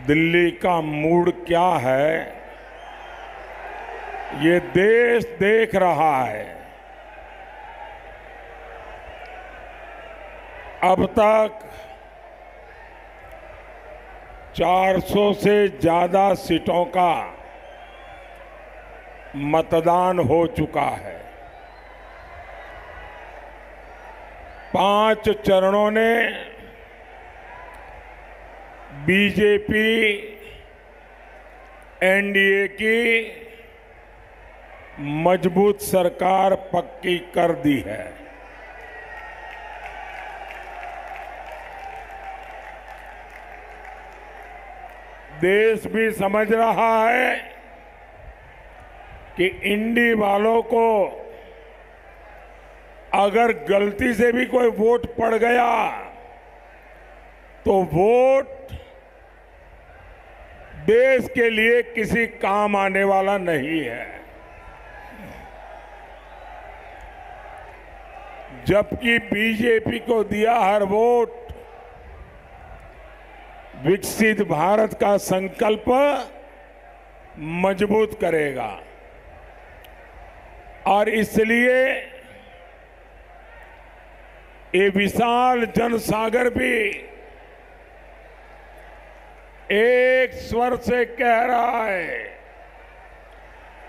दिल्ली का मूड क्या है, ये देश देख रहा है। अब तक 400 से ज्यादा सीटों का मतदान हो चुका है। 5 चरणों ने बीजेपी एनडीए की मजबूत सरकार पक्की कर दी है। देश भी समझ रहा है कि इंडी वालों को अगर गलती से भी कोई वोट पड़ गया तो वोट देश के लिए किसी काम आने वाला नहीं है। जबकि बीजेपी को दिया हर वोट विकसित भारत का संकल्प मजबूत करेगा और इसलिए ये विशाल जनसागर भी एक स्वर से कह रहा है,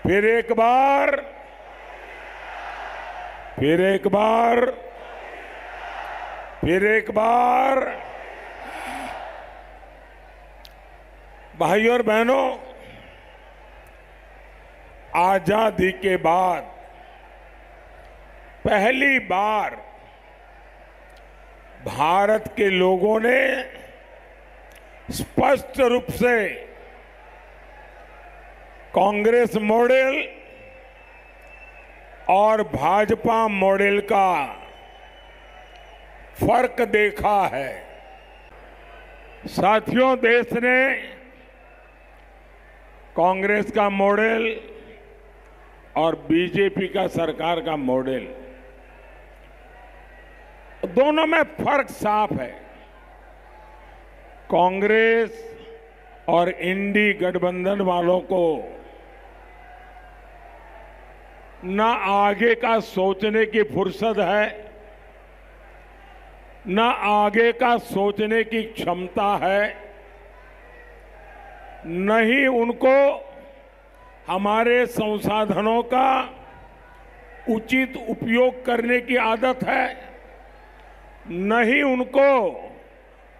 फिर एक बार, फिर एक बार, फिर एक बार। भाइयों और बहनों, आजादी के बाद पहली बार भारत के लोगों ने स्पष्ट रूप से कांग्रेस मॉडल और भाजपा मॉडल का फर्क देखा है। साथियों, देश ने कांग्रेस का मॉडल और बीजेपी का सरकार का मॉडल, दोनों में फर्क साफ है। कांग्रेस और इंडी गठबंधन वालों को न आगे का सोचने की फुर्सत है, न आगे का सोचने की क्षमता है, न ही उनको हमारे संसाधनों का उचित उपयोग करने की आदत है, न ही उनको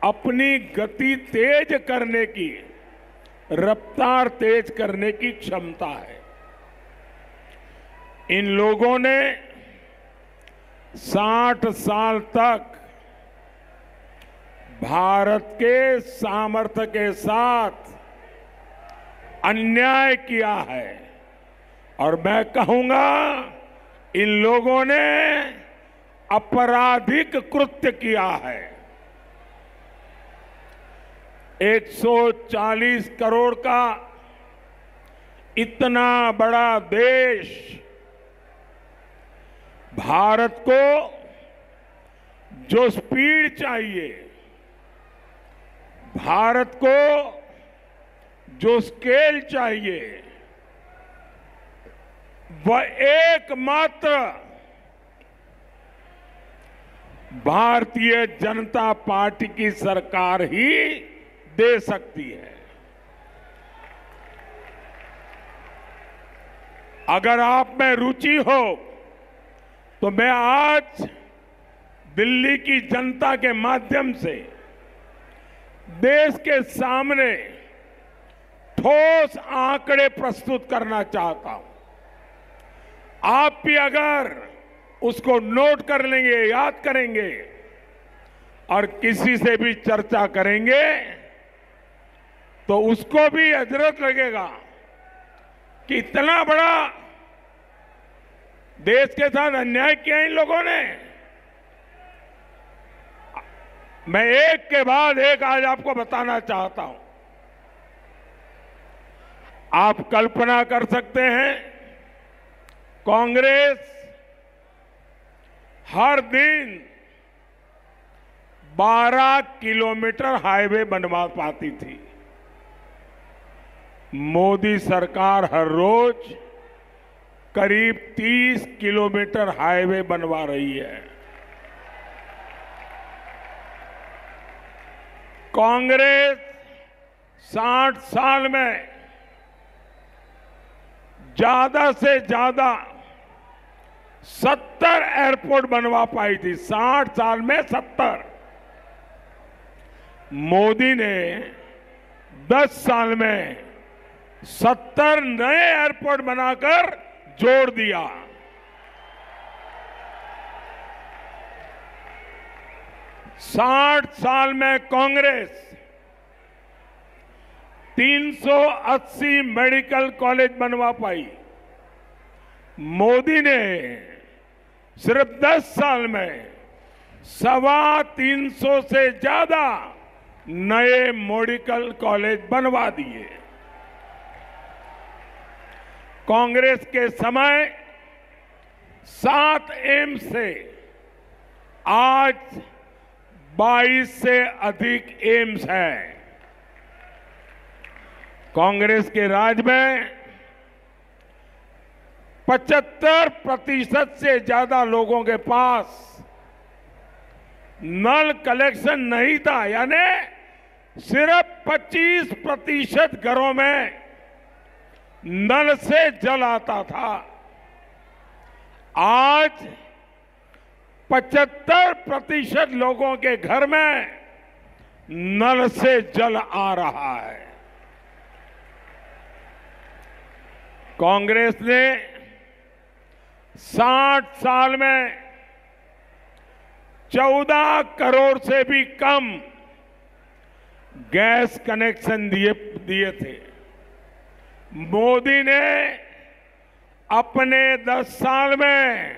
अपनी गति तेज करने की, रफ्तार तेज करने की क्षमता है। इन लोगों ने 60 साल तक भारत के सामर्थ्य के साथ अन्याय किया है और मैं कहूंगा इन लोगों ने आपराधिक कृत्य किया है। 140 करोड़ का इतना बड़ा देश भारत को जो स्पीड चाहिए, भारत को जो स्केल चाहिए, वह एकमात्र भारतीय जनता पार्टी की सरकार ही दे सकती है। अगर आप में रुचि हो तो मैं आज दिल्ली की जनता के माध्यम से देश के सामने ठोस आंकड़े प्रस्तुत करना चाहता हूं। आप भी अगर उसको नोट कर लेंगे, याद करेंगे और किसी से भी चर्चा करेंगे तो उसको भी हजरत लगेगा कि इतना बड़ा देश के साथ अन्याय किया इन लोगों ने। मैं एक के बाद एक आज आपको बताना चाहता हूं। आप कल्पना कर सकते हैं, कांग्रेस हर दिन 12 किलोमीटर हाईवे बनवा पाती थी। मोदी सरकार हर रोज करीब 30 किलोमीटर हाईवे बनवा रही है। कांग्रेस 60 साल में ज्यादा से ज्यादा 70 एयरपोर्ट बनवा पाई थी। 60 साल में 70। मोदी ने 10 साल में 70 नए एयरपोर्ट बनाकर जोड़ दिया। साठ साल में कांग्रेस 380 मेडिकल कॉलेज बनवा पाई। मोदी ने सिर्फ 10 साल में 325 से ज्यादा नए मेडिकल कॉलेज बनवा दिए। कांग्रेस के समय 7 एम्स से आज 22 से अधिक एम्स हैं। कांग्रेस के राज में 75% से ज्यादा लोगों के पास नल कलेक्शन नहीं था, यानी सिर्फ 25% घरों में नल से जल आता था। आज 75% लोगों के घर में नल से जल आ रहा है। कांग्रेस ने 60 साल में 14 करोड़ से भी कम गैस कनेक्शन दिए थे। मोदी ने अपने 10 साल में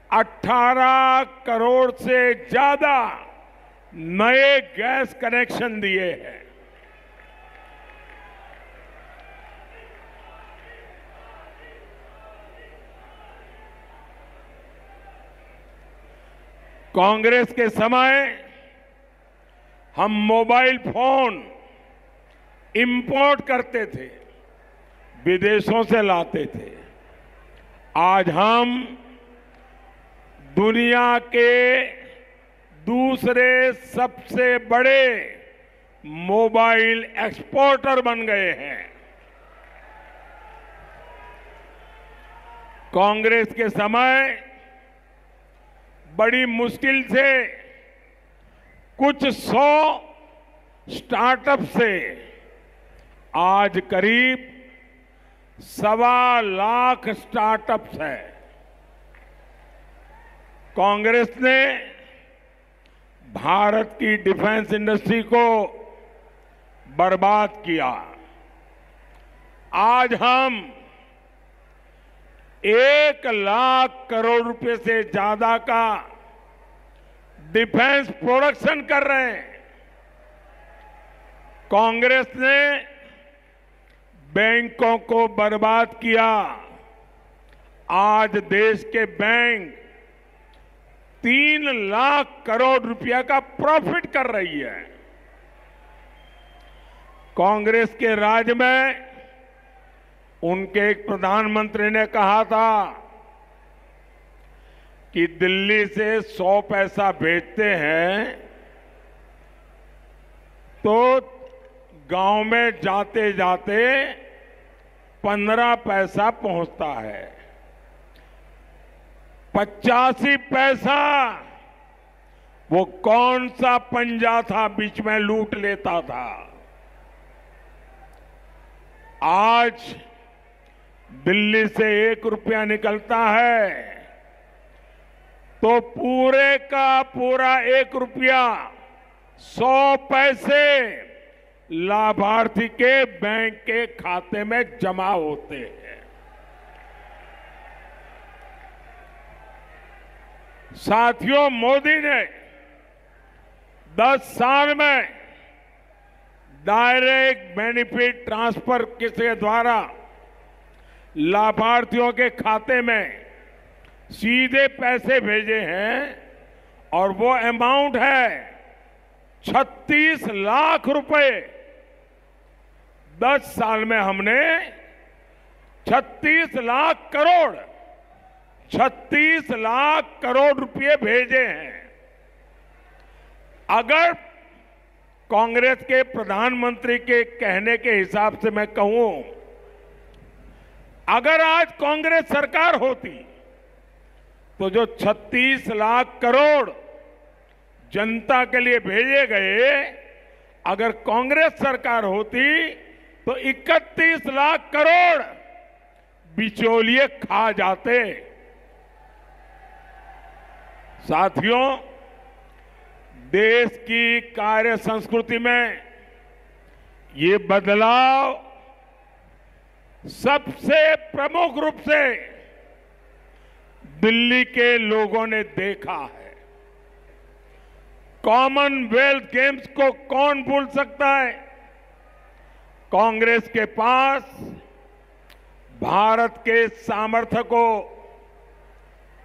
18 करोड़ से ज्यादा नए गैस कनेक्शन दिए हैं। कांग्रेस के समय हम मोबाइल फोन इंपोर्ट करते थे, विदेशों से लाते थे। आज हम दुनिया के दूसरे सबसे बड़े मोबाइल एक्सपोर्टर बन गए हैं। कांग्रेस के समय बड़ी मुश्किल से कुछ 100 स्टार्टअप से आज करीब 1.25 लाख स्टार्टअप्स हैं। कांग्रेस ने भारत की डिफेंस इंडस्ट्री को बर्बाद किया। आज हम 1 लाख करोड़ रुपए से ज्यादा का डिफेंस प्रोडक्शन कर रहे हैं। कांग्रेस ने बैंकों को बर्बाद किया। आज देश के बैंक 3 लाख करोड़ रुपया का प्रॉफिट कर रही है। कांग्रेस के राज में उनके एक प्रधानमंत्री ने कहा था कि दिल्ली से 100 पैसा भेजते हैं तो गांव में जाते जाते 15 पैसा पहुंचता है। 85 पैसा वो कौन सा पंजा था बीच में लूट लेता था। आज दिल्ली से 1 रुपया निकलता है तो पूरे का पूरा 1 रुपया 100 पैसे लाभार्थी के बैंक के खाते में जमा होते हैं। साथियों, मोदी ने 10 साल में डायरेक्ट बेनिफिट ट्रांसफर के द्वारा लाभार्थियों के खाते में सीधे पैसे भेजे हैं और वो अमाउंट है 36 लाख रुपए। 10 साल में हमने 36 लाख करोड़ रुपए भेजे हैं। अगर कांग्रेस के प्रधानमंत्री के कहने के हिसाब से मैं कहूं, अगर आज कांग्रेस सरकार होती तो जो 36 लाख करोड़ जनता के लिए भेजे गए, अगर कांग्रेस सरकार होती तो 31 लाख करोड़ बिचौलिए खा जाते। साथियों, देश की कार्य संस्कृति में ये बदलाव सबसे प्रमुख रूप से दिल्ली के लोगों ने देखा है। कॉमनवेल्थ गेम्स को कौन भूल सकता है? कांग्रेस के पास भारत के सामर्थ्य को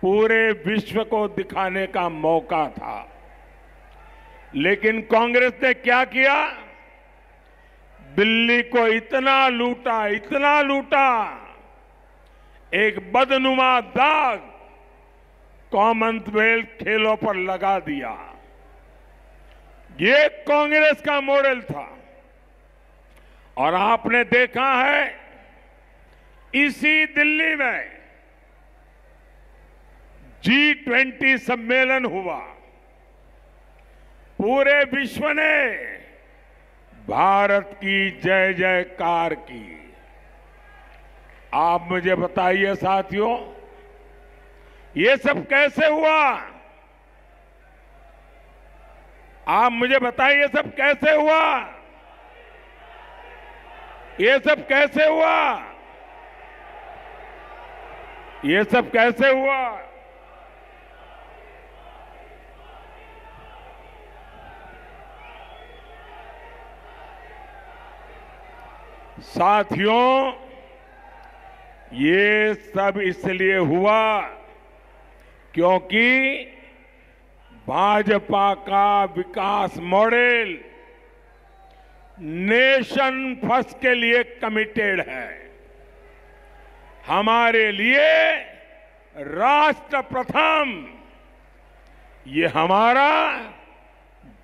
पूरे विश्व को दिखाने का मौका था, लेकिन कांग्रेस ने क्या किया? दिल्ली को इतना लूटा, एक बदनुमा दाग कॉमनवेल्थ खेलों पर लगा दिया। ये कांग्रेस का मॉडल था और आपने देखा है इसी दिल्ली में G20 सम्मेलन हुआ। पूरे विश्व ने भारत की जय जयकार की। आप मुझे बताइए साथियों, ये सब कैसे हुआ? आप मुझे बताइए सब कैसे हुआ? ये सब कैसे हुआ? ये सब कैसे हुआ? साथियों, ये सब इसलिए हुआ क्योंकि भाजपा का विकास मॉडल नेशन फर्स्ट के लिए कमिटेड है। हमारे लिए राष्ट्र प्रथम, ये हमारा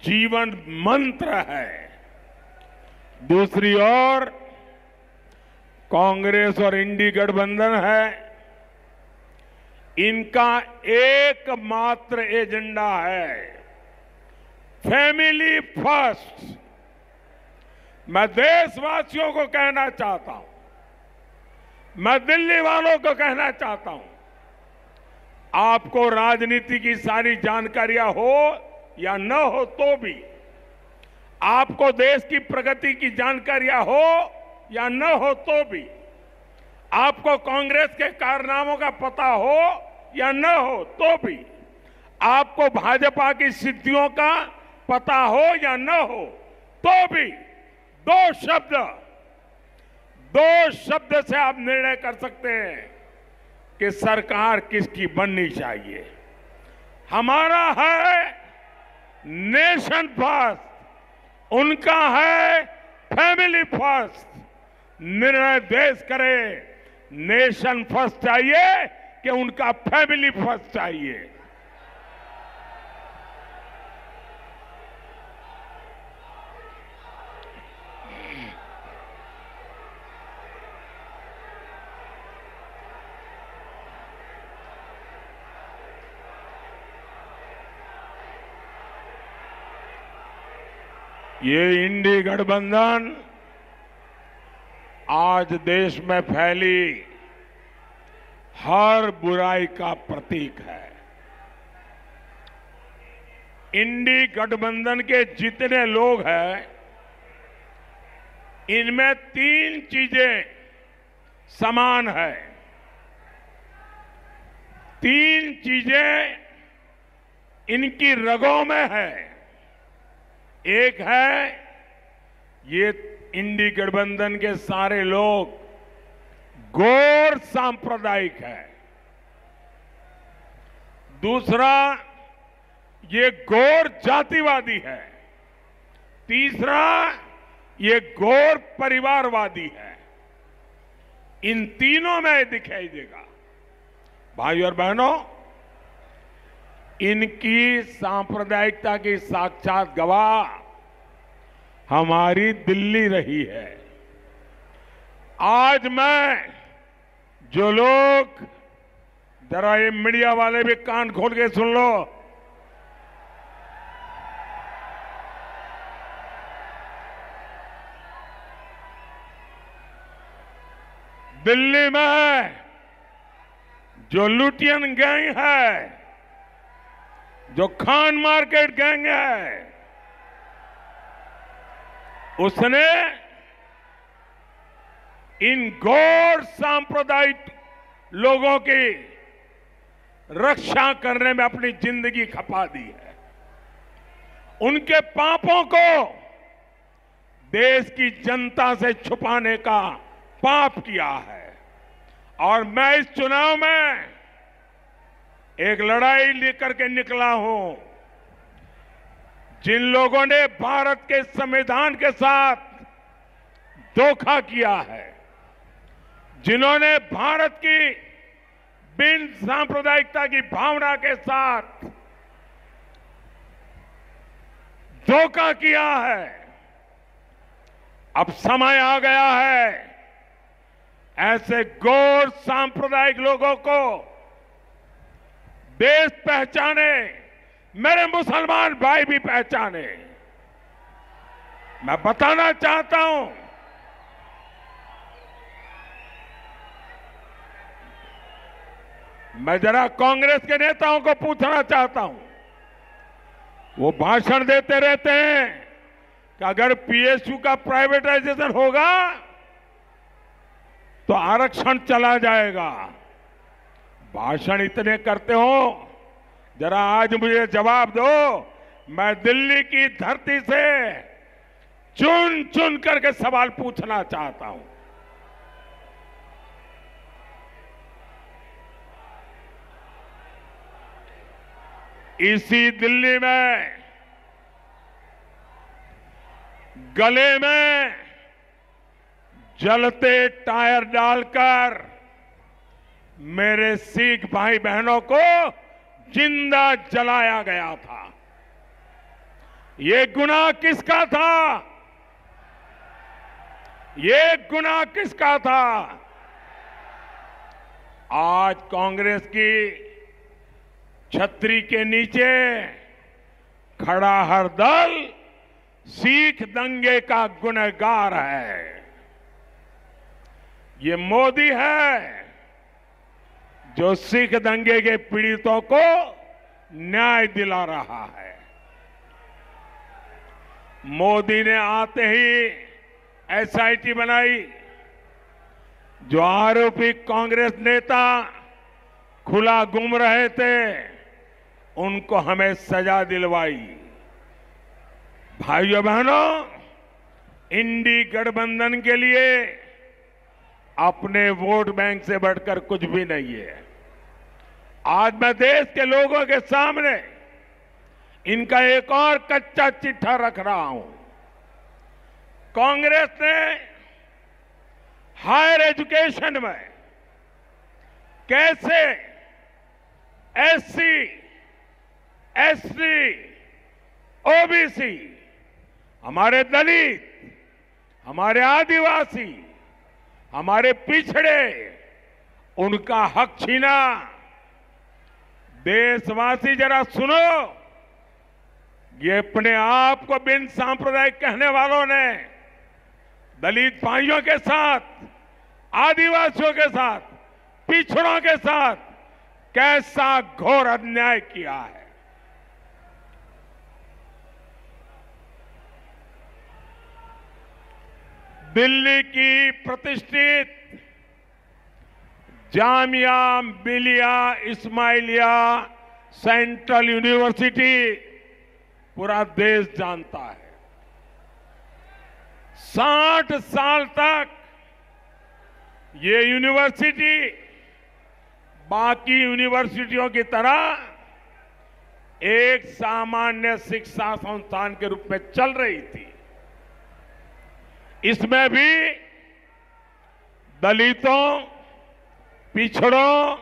जीवन मंत्र है। दूसरी ओर कांग्रेस और इंडी गठबंधन है, इनका एकमात्र एजेंडा है फैमिली फर्स्ट। मैं देशवासियों को कहना चाहता हूं, मैं दिल्ली वालों को कहना चाहता हूं, आपको राजनीति की सारी जानकारियां हो या न हो तो भी, आपको देश की प्रगति की जानकारियां हो या न हो तो भी, आपको कांग्रेस के कारनामों का पता हो या न हो तो भी, आपको भाजपा की सिद्धियों का पता हो या न हो तो भी, दो शब्द से आप निर्णय कर सकते हैं कि सरकार किसकी बननी चाहिए। हमारा है नेशन फर्स्ट, उनका है फैमिली फर्स्ट। निर्णय देश करे, नेशन फर्स्ट चाहिए कि उनका फैमिली फर्स्ट चाहिए। ये इंडी गठबंधन आज देश में फैली हर बुराई का प्रतीक है। इंडी गठबंधन के जितने लोग हैं, इनमें 3 चीजें समान है। 3 चीजें इनकी रगों में है। एक है, ये इंडी गठबंधन के सारे लोग गौर सांप्रदायिक है। दूसरा, ये गौर जातिवादी है। तीसरा, ये घोर परिवारवादी है। इन तीनों में दिखाई देगा। भाई और बहनों, इनकी सांप्रदायिकता की साक्षात गवाह हमारी दिल्ली रही है। आज मैं जो लोग, जरा ये मीडिया वाले भी कान खोल के सुन लो, दिल्ली में जो लुटियन गैंग है, जो खान मार्केट गैंग है, उसने इन घोर सांप्रदायिक लोगों की रक्षा करने में अपनी जिंदगी खपा दी है। उनके पापों को देश की जनता से छुपाने का पाप किया है। और मैं इस चुनाव में एक लड़ाई लेकर के निकला हूं। जिन लोगों ने भारत के संविधान के साथ धोखा किया है, जिन्होंने भारत की बिन सांप्रदायिकता की भावना के साथ धोखा किया है, अब समय आ गया है ऐसे घोर सांप्रदायिक लोगों को देश पहचाने, मेरे मुसलमान भाई भी पहचाने। मैं बताना चाहता हूं, मैं जरा कांग्रेस के नेताओं को पूछना चाहता हूं। वो भाषण देते रहते हैं कि अगर पीएसयू का प्राइवेटाइजेशन होगा तो आरक्षण चला जाएगा। भाषण इतने करते हो, जरा आज मुझे जवाब दो। मैं दिल्ली की धरती से चुन चुन करके सवाल पूछना चाहता हूं। इसी दिल्ली में गले में जलते टायर डालकर मेरे सिख भाई बहनों को जिंदा जलाया गया था। ये गुनाह किसका था? ये गुनाह किसका था? आज कांग्रेस की छतरी के नीचे खड़ा हर दल सिख दंगे का गुनहगार है। ये मोदी है जो सिख दंगे के पीड़ितों को न्याय दिला रहा है। मोदी ने आते ही एसआईटी बनाई। जो आरोपी कांग्रेस नेता खुला घूम रहे थे, उनको हमें सजा दिलवाई। भाइयों बहनों, इंडी गठबंधन के लिए अपने वोट बैंक से बढ़कर कुछ भी नहीं है। आज मैं देश के लोगों के सामने इनका एक और कच्चा चिट्ठा रख रहा हूं। कांग्रेस ने हायर एजुकेशन में कैसे एससी, एसटी, ओबीसी, हमारे दलित, हमारे आदिवासी, हमारे पिछड़े, उनका हक छीना। देशवासी जरा सुनो, ये अपने आप को बिन सांप्रदायिक कहने वालों ने दलित भाइयों के साथ, आदिवासियों के साथ, पिछड़ों के साथ कैसा घोर अन्याय किया है। दिल्ली की प्रतिष्ठित जामिया मिलिया इस्माइलिया सेंट्रल यूनिवर्सिटी पूरा देश जानता है। 60 साल तक ये यूनिवर्सिटी बाकी यूनिवर्सिटियों की तरह एक सामान्य शिक्षा संस्थान के रूप में चल रही थी। इसमें भी दलितों, पिछड़ों,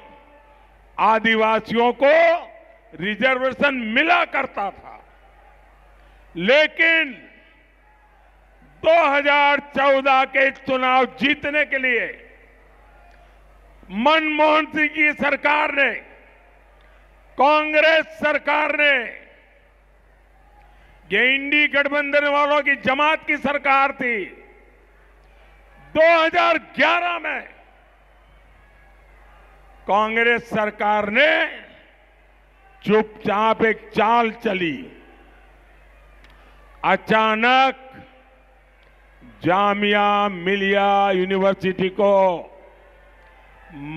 आदिवासियों को रिजर्वेशन मिला करता था, लेकिन 2014 के चुनाव जीतने के लिए मनमोहन सिंह की सरकार ने, कांग्रेस सरकार ने, ये इंडी गठबंधन वालों की जमात की सरकार थी, 2011 में कांग्रेस सरकार ने चुपचाप एक चाल चली। अचानक जामिया मिलिया यूनिवर्सिटी को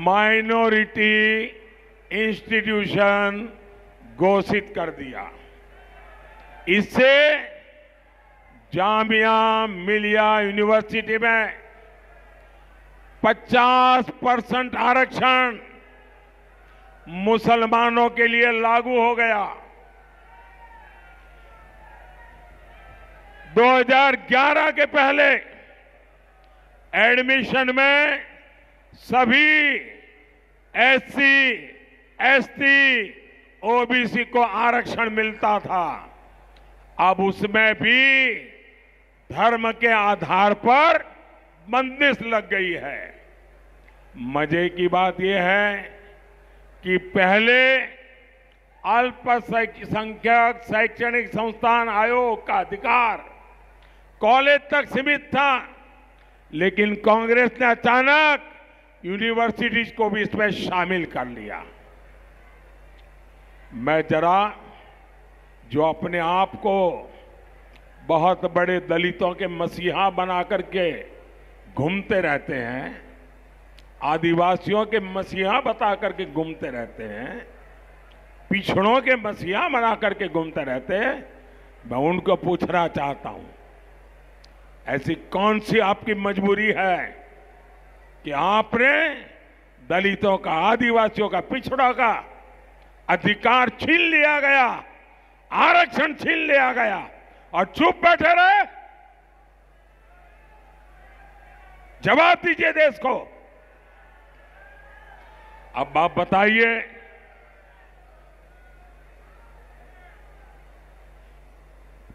माइनॉरिटी इंस्टीट्यूशन घोषित कर दिया। इससे जामिया मिलिया यूनिवर्सिटी में 50% आरक्षण मुसलमानों के लिए लागू हो गया। 2011 के पहले एडमिशन में सभी एससी, एसटी, ओबीसी को आरक्षण मिलता था। अब उसमें भी धर्म के आधार पर बंदिश लग गई है। मजे की बात यह है कि पहले अल्पसंख्यक शैक्षणिक संस्थान आयोग का अधिकार कॉलेज तक सीमित था, लेकिन कांग्रेस ने अचानक यूनिवर्सिटीज को भी इसमें शामिल कर लिया। मैं जरा जो अपने आप को बहुत बड़े दलितों के मसीहा बना करके घूमते रहते हैं, आदिवासियों के मसीहा बता करके घूमते रहते हैं, पिछड़ों के मसीहा बना करके घूमते रहते हैं, मैं उनको पूछना चाहता हूं, ऐसी कौन सी आपकी मजबूरी है कि आपने दलितों का, आदिवासियों का, पिछड़ों का अधिकार छीन लिया गया, आरक्षण छीन लिया गया और चुप बैठे रहे? जवाब दीजिए देश को। अब आप बताइए,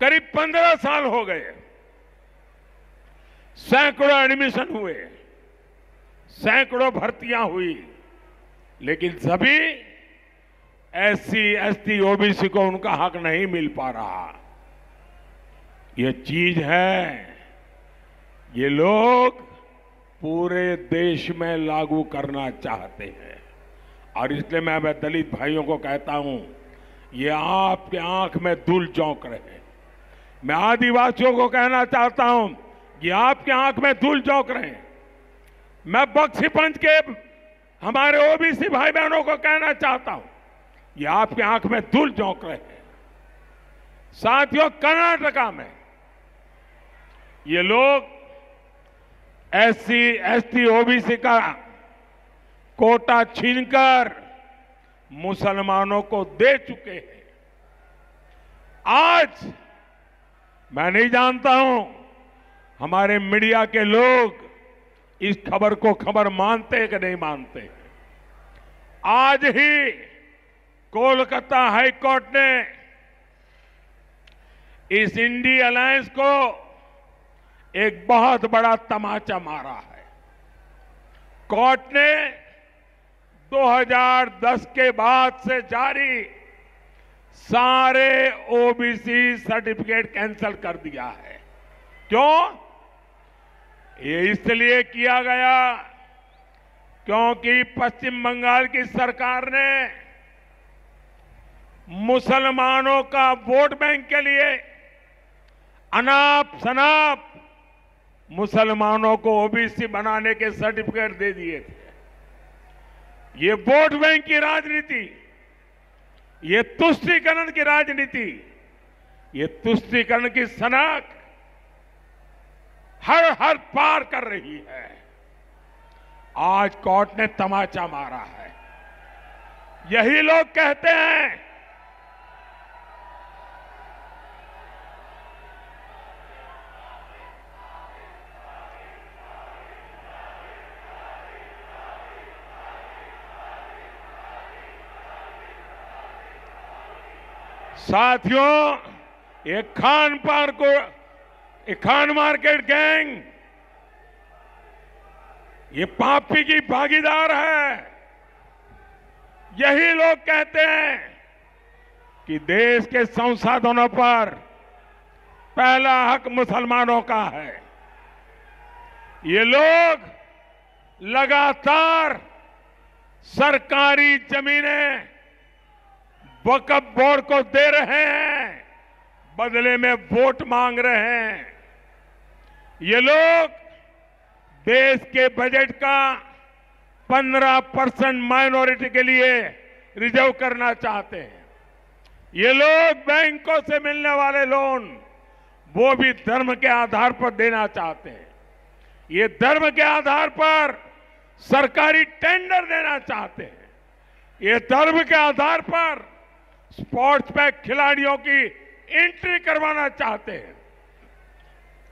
करीब 15 साल हो गए, सैकड़ों एडमिशन हुए, सैकड़ों भर्तियां हुई, लेकिन सभी एससी, एसटी, ओबीसी को उनका हक नहीं मिल पा रहा। ये चीज है, ये लोग पूरे देश में लागू करना चाहते हैं। और इसलिए मैं दलित भाइयों को कहता हूं, ये आपके आंख में धूल झोंक रहे हैं। मैं आदिवासियों को कहना चाहता हूं, ये आपके आंख में धूल झोंक रहे हैं। मैं बख्शीपंथ के हमारे ओबीसी भाई बहनों को कहना चाहता हूं, ये आपके आंख में धूल झोंक रहे हैं। साथियों, कर्नाटका में ये लोग एससी, एसटी, ओबीसी का कोटा छीनकर मुसलमानों को दे चुके हैं। आज मैं नहीं जानता हूं हमारे मीडिया के लोग इस खबर को खबर मानते हैं कि नहीं मानते। आज ही कोलकाता हाईकोर्ट ने इस इंडी अलायंस को एक बहुत बड़ा तमाचा मारा है। कोर्ट ने 2010 के बाद से जारी सारे ओबीसी सर्टिफिकेट कैंसिल कर दिया है। क्यों? ये इसलिए किया गया क्योंकि पश्चिम बंगाल की सरकार ने मुसलमानों का वोट बैंक के लिए अनाप शनाप मुसलमानों को ओबीसी बनाने के सर्टिफिकेट दे दिए थे। ये वोट बैंक की राजनीति, ये तुष्टीकरण की राजनीति, ये तुष्टीकरण की सनक हर पार कर रही है। आज कोर्ट ने तमाचा मारा है। यही लोग कहते हैं साथियों, ये खान मार्केट गैंग ये पापी की भागीदार है। यही लोग कहते हैं कि देश के संसाधनों पर पहला हक मुसलमानों का है। ये लोग लगातार सरकारी जमीनें वक्फ बोर्ड को दे रहे हैं, बदले में वोट मांग रहे हैं। ये लोग देश के बजट का 15% माइनॉरिटी के लिए रिजर्व करना चाहते हैं। ये लोग बैंकों से मिलने वाले लोन वो भी धर्म के आधार पर देना चाहते हैं। ये धर्म के आधार पर सरकारी टेंडर देना चाहते हैं। ये धर्म के आधार पर स्पोर्ट्स में खिलाड़ियों की एंट्री करवाना चाहते हैं।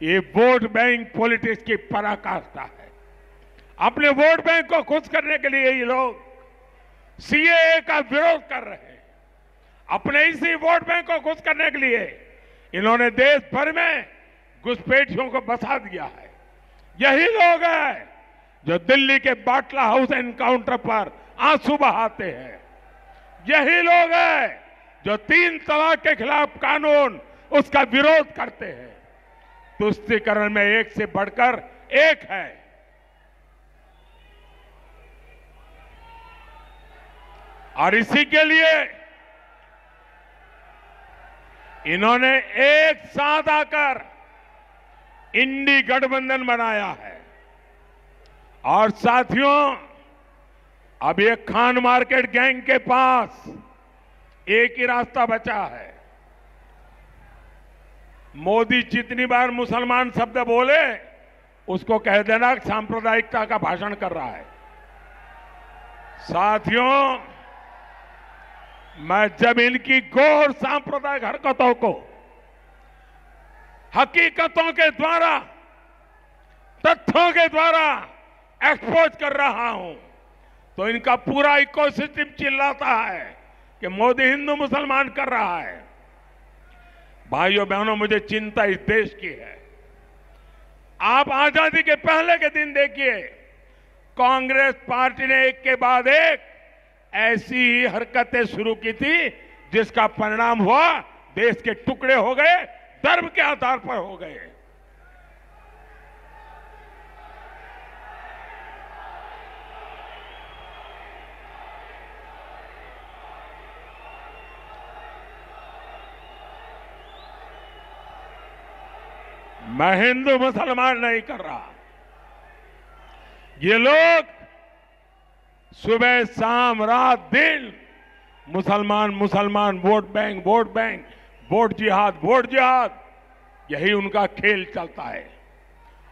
ये वोट बैंक पॉलिटिक्स की पराकाष्ठा है। अपने वोट बैंक को खुश करने के लिए ये लोग सीएए का विरोध कर रहे हैं। अपने इसी वोट बैंक को खुश करने के लिए इन्होंने देश भर में घुसपैठियों को बसा दिया है। यही लोग हैं जो दिल्ली के बाटला हाउस एनकाउंटर पर आंसू बहाते हैं। यही लोग हैं जो 3 तलाक के खिलाफ कानून उसका विरोध करते हैं। तुष्टीकरण में एक से बढ़कर एक है। और इसी के लिए इन्होंने एक साथ आकर इंडी गठबंधन बनाया है। और साथियों, अब ये खान मार्केट गैंग के पास एक ही रास्ता बचा है। मोदी जितनी बार मुसलमान शब्द बोले उसको कह देना सांप्रदायिकता का भाषण कर रहा है। साथियों, मैं जब इनकी घोर सांप्रदायिक हरकतों को हकीकतों के द्वारा, तथ्यों के द्वारा एक्सपोज कर रहा हूं तो इनका पूरा इकोसिस्टम चिल्लाता है कि मोदी हिंदू मुसलमान कर रहा है। भाइयों बहनों, मुझे चिंता इस देश की है। आप आजादी के पहले के दिन देखिए, कांग्रेस पार्टी ने एक के बाद एक ऐसी ही हरकतें शुरू की थी जिसका परिणाम हुआ देश के टुकड़े हो गए, धर्म के आधार पर हो गए। मैं हिंदू मुसलमान नहीं कर रहा। ये लोग सुबह शाम रात दिन मुसलमान मुसलमान, vote bank vote bank, vote जिहाद, यही उनका खेल चलता है।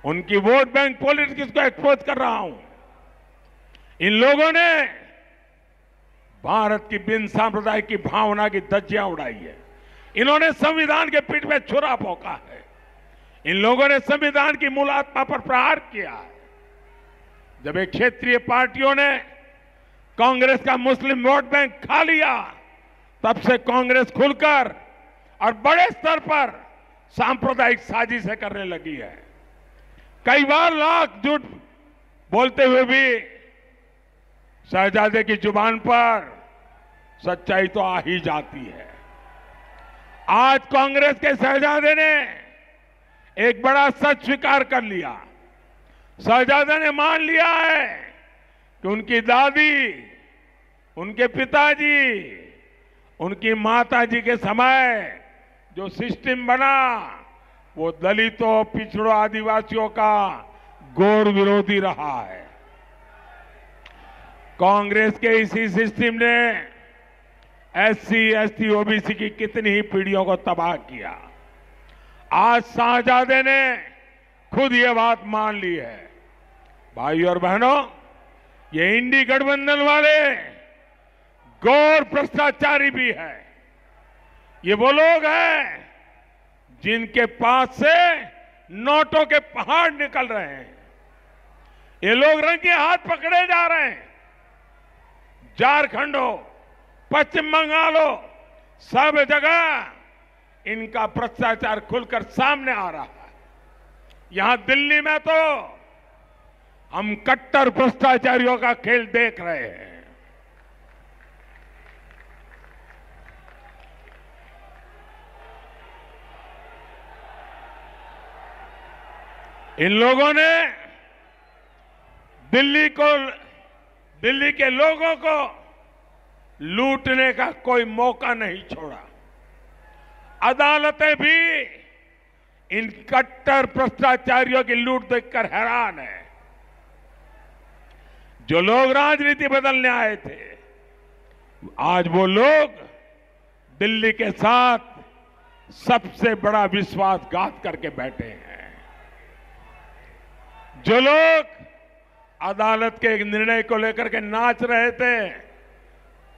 उनकी वोट बैंक पॉलिटिक्स को एक्सपोज कर रहा हूं। इन लोगों ने भारत की बिन सांप्रदायिक की भावना की धज्जियां उड़ाई है। इन्होंने संविधान के पीठ में छुरा भोंका है। इन लोगों ने संविधान की मूल आत्मा पर प्रहार किया है। जब एक क्षेत्रीय पार्टियों ने कांग्रेस का मुस्लिम वोट बैंक खा लिया, तब से कांग्रेस खुलकर और बड़े स्तर पर सांप्रदायिक साजिशें करने लगी है। कई बार लाख झूठ बोलते हुए भी शहजादे की जुबान पर सच्चाई तो आ ही जाती है। आज कांग्रेस के शहजादे ने एक बड़ा सच स्वीकार कर लिया। शहजादे ने मान लिया है कि उनकी दादी, उनके पिताजी, उनकी माताजी के समय जो सिस्टम बना वो दलितों, पिछड़ों, आदिवासियों का घोर विरोधी रहा है। कांग्रेस के इसी सिस्टम ने एससी, एसटी, ओबीसी की कितनी ही पीढ़ियों को तबाह किया। आज शहजादे ने खुद ये बात मान ली है। भाइयों और बहनों, ये इंडी गठबंधन वाले घोर भ्रष्टाचारी भी है। ये वो लोग हैं जिनके पास से नोटों के पहाड़ निकल रहे हैं। ये लोग रंगे हाथ पकड़े जा रहे हैं। झारखंड हो, पश्चिम बंगाल हो, सब जगह इनका भ्रष्टाचार खुलकर सामने आ रहा है। यहां दिल्ली में तो हम कट्टर भ्रष्टाचारियों का खेल देख रहे हैं। इन लोगों ने दिल्ली के लोगों को लूटने का कोई मौका नहीं छोड़ा। अदालतें भी इन कट्टर भ्रष्टाचारियों की लूट देखकर हैरान है। जो लोग राजनीति बदलने आए थे, आज वो लोग दिल्ली के साथ सबसे बड़ा विश्वासघात करके बैठे हैं। जो लोग अदालत के एक निर्णय को लेकर के नाच रहे थे,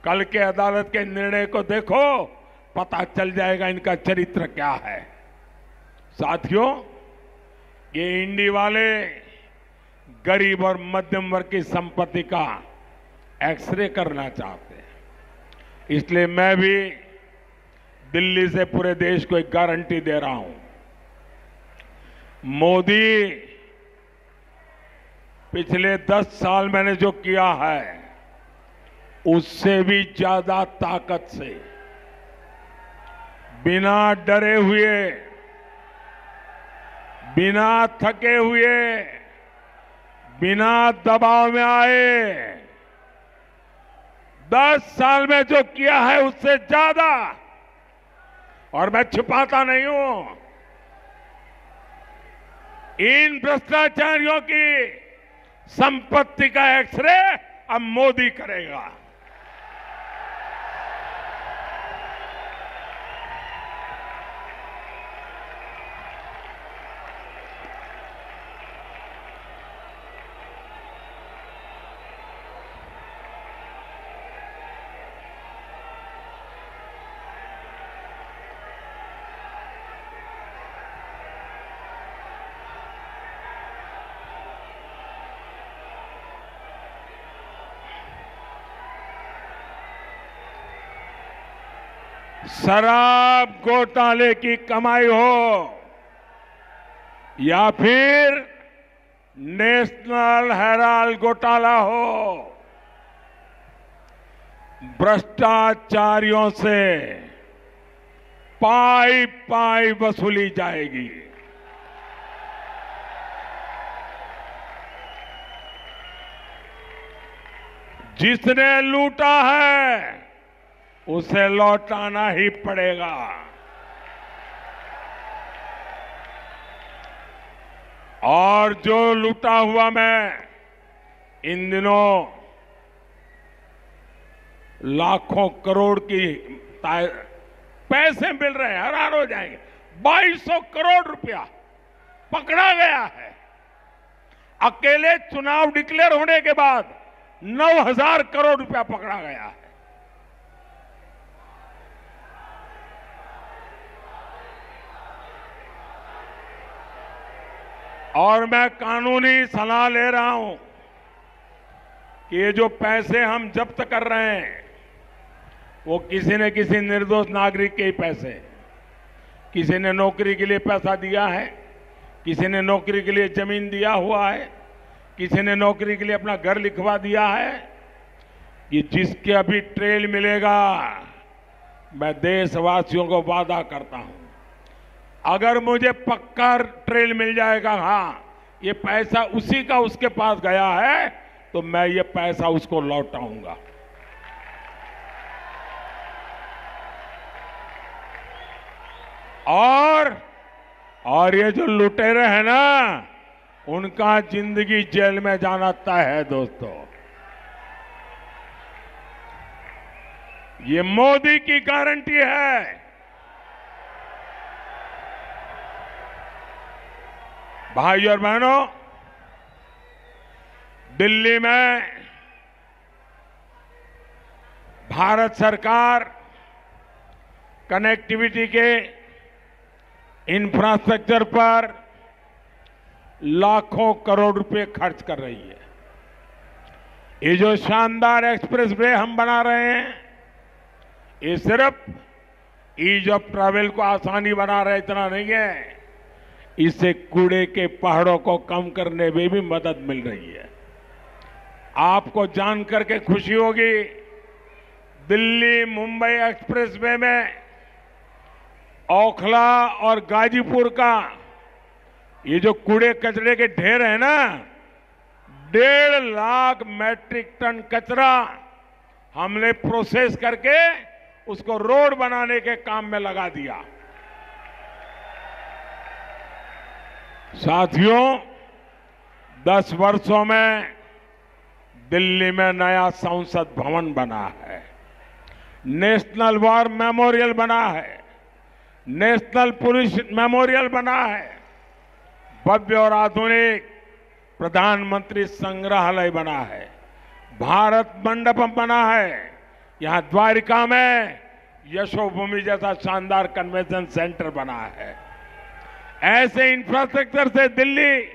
कल के अदालत के निर्णय को देखो, पता चल जाएगा इनका चरित्र क्या है। साथियों, ये इंडी वाले गरीब और मध्यम वर्ग की संपत्ति का एक्सरे करना चाहते हैं। इसलिए मैं भी दिल्ली से पूरे देश को एक गारंटी दे रहा हूं, मोदी पिछले 10 साल मैंने जो किया है उससे भी ज्यादा ताकत से, बिना डरे हुए, बिना थके हुए, बिना दबाव में आए, 10 साल में जो किया है उससे ज्यादा, और मैं छिपाता नहीं हूं। इन भ्रष्टाचारियों की संपत्ति का एक्सरे अब मोदी करेगा। शराब घोटाले की कमाई हो या फिर नेशनल हेराल्ड घोटाला हो, भ्रष्टाचारियों से पाई पाई वसूली जाएगी। जिसने लूटा है उसे लौटाना ही पड़ेगा। और जो लूटा हुआ मैं इन दिनों लाखों करोड़ की पैसे मिल रहे हैं, हैरान हो जाएंगे। 2200 करोड़ रुपया पकड़ा गया है। अकेले चुनाव डिक्लेयर होने के बाद 9000 करोड़ रुपया पकड़ा गया है। और मैं कानूनी सलाह ले रहा हूं कि ये जो पैसे हम जब्त कर रहे हैं वो किसी न किसी निर्दोष नागरिक के ही पैसे हैं। किसी ने नौकरी के लिए पैसा दिया है, किसी ने नौकरी के लिए जमीन दिया हुआ है, किसी ने नौकरी के लिए अपना घर लिखवा दिया है। कि जिसके अभी ट्रेल मिलेगा, मैं देशवासियों को वादा करता हूं, अगर मुझे पक्का ट्रेल मिल जाएगा, हाँ ये पैसा उसी का उसके पास गया है, तो मैं ये पैसा उसको लौटाऊंगा। और ये जो लुटेरे हैं ना, उनका जिंदगी जेल में जाना तय है दोस्तों। ये मोदी की गारंटी है। भाई और बहनों, दिल्ली में भारत सरकार कनेक्टिविटी के इंफ्रास्ट्रक्चर पर लाखों करोड़ रुपए खर्च कर रही है। ये जो शानदार एक्सप्रेस वे हम बना रहे हैं, ये सिर्फ ईज ऑफ ट्रैवल को आसानी बना रहे, इतना नहीं है, इससे कूड़े के पहाड़ों को कम करने में भी मदद मिल रही है। आपको जानकर के खुशी होगी, दिल्ली मुंबई एक्सप्रेसवे में ओखला और गाजीपुर का ये जो कूड़े कचरे के ढेर है ना, 1.5 लाख मैट्रिक टन कचरा हमने प्रोसेस करके उसको रोड बनाने के काम में लगा दिया। साथियों, 10 वर्षों में दिल्ली में नया संसद भवन बना है, नेशनल वॉर मेमोरियल बना है, नेशनल पुलिस मेमोरियल बना है, भव्य और आधुनिक प्रधानमंत्री संग्रहालय बना है, भारत मंडपम बना है, यहां द्वारिका में यशोभूमि जैसा शानदार कन्वेंशन सेंटर बना है। ऐसे इंफ्रास्ट्रक्चर से दिल्ली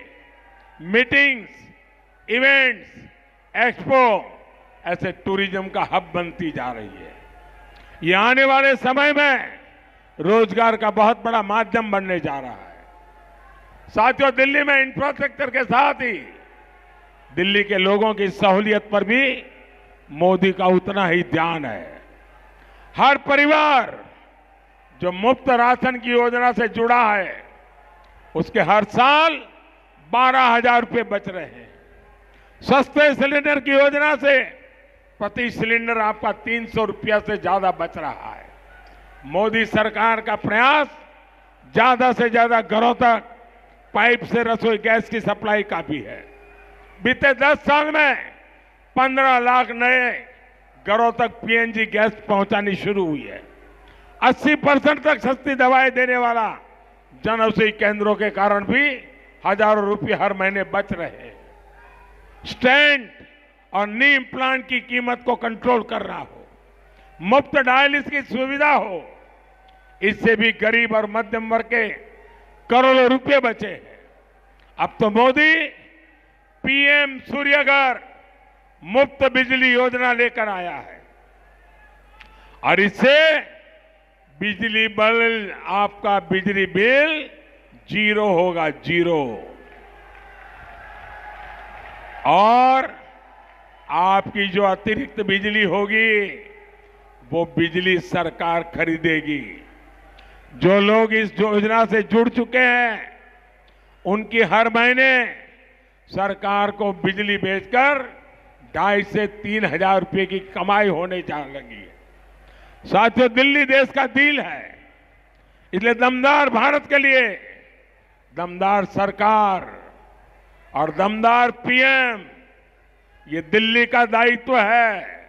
मीटिंग्स, इवेंट्स, एक्सपो ऐसे टूरिज्म का हब बनती जा रही है। ये आने वाले समय में रोजगार का बहुत बड़ा माध्यम बनने जा रहा है। साथियों, दिल्ली में इंफ्रास्ट्रक्चर के साथ ही दिल्ली के लोगों की सहूलियत पर भी मोदी का उतना ही ध्यान है। हर परिवार जो मुफ्त राशन की योजना से जुड़ा है, उसके हर साल 12,000 रुपए बच रहे हैं। सस्ते सिलेंडर की योजना से प्रति सिलेंडर आपका 300 रुपया से ज्यादा बच रहा है। मोदी सरकार का प्रयास ज्यादा से ज्यादा घरों तक पाइप से रसोई गैस की सप्लाई का भी है। बीते 10 साल में 15 लाख नए घरों तक पीएनजी गैस पहुंचानी शुरू हुई है। 80% तक सस्ती दवाएं देने वाला जन औषधि केंद्रों के कारण भी हजारों रुपए हर महीने बच रहे हैं। स्टेंट और नी इम्प्लांट की कीमत को कंट्रोल करना हो, मुफ्त डायलिसिस की सुविधा हो, इससे भी गरीब और मध्यम वर्ग के करोड़ों रुपए बचे हैं। अब तो मोदी पीएम सूर्यघर मुफ्त बिजली योजना लेकर आया है और इससे बिजली बिल, आपका बिजली बिल 0 होगा, 0। और आपकी जो अतिरिक्त बिजली होगी वो बिजली सरकार खरीदेगी। जो लोग इस योजना से जुड़ चुके हैं उनकी हर महीने सरकार को बिजली बेचकर 2,500 से 3,000 रुपए की कमाई होने जा लगी है। साथियों, दिल्ली देश का दिल है, इसलिए दमदार भारत के लिए दमदार सरकार और दमदार पीएम, ये दिल्ली का दायित्व है।